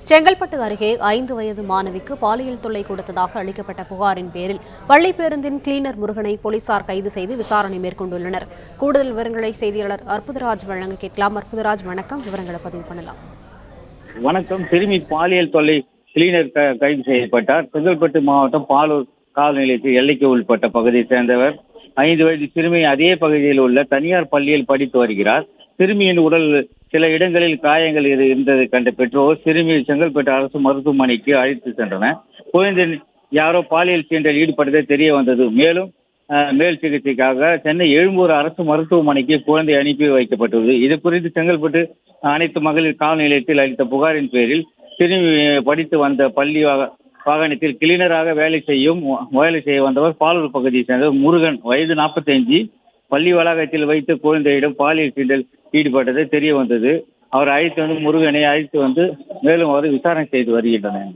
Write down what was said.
செங்கல்பட்டு அருகே 5 வயது மாணவிக்கு பாலியல் தொல்லை கொடுத்ததாக அளிக்கப்பட்ட புகாரின் பேரில் பள்ளி பேருந்தின் கிளீனர் முருகனை போலீசார் கைது செய்து விசாரணை மேற்கொண்டுள்ளனர். கூடுதல் விவரங்களை செய்தியாளர் அற்புதராஜ் வழங்க கேட்கலாம். அற்புதராஜ், வணக்கம். விவரங்களை பதிவு பண்ணலாம். வணக்கம். சிறுமி பாலியல் தொல்லை கிளீனர் கைது செய்யப்பட்டார். செங்கல்பட்டு மாவட்டம் பாலூர் காவல் நிலையத்தில் எல்லைக்கு உட்பட்ட பகுதியை சேர்ந்தவர். 5 வயது சிறுமி அதே பகுதியில் உள்ள தனியார் பள்ளியில் படித்து வருகிறார். சிறுமியின் உடல் சில இடங்களில் காயங்கள் இருந்ததை கண்ட பெற்றோர் சிறுமியை செங்கல்பட்டு அரசு மருத்துவமனைக்கு அழைத்து சென்றனர். குழந்தை யாரோ பாலியல் சீண்டலில் ஈடுபட்டதை தெரிய வந்தது. மேலும் மேல் சிகிச்சைக்காக சென்னை எழும்பூர் அரசு மருத்துவமனைக்கு குழந்தை அனுப்பி வைக்கப்பட்டுள்ளது. இது குறித்து செங்கல்பட்டு அனைத்து மகளிர் காவல் நிலையத்தில் அளித்த புகாரின் பேரில் சிறுமி படித்து வந்த பள்ளி வாகனத்தில் கிளீனராக வேலை செய்ய வந்தவர் பாலூர் பகுதியை சேர்ந்தவர் முருகன், வயது 45, பள்ளி வளாகத்தில் வைத்து குழந்தையிடம் பாலியல் சீண்டல் ஈடுபட்டது தெரிய வந்தது. முருகனை அழைத்து வந்து மேலும் அவர் விசாரணை செய்து வருகின்றனர்.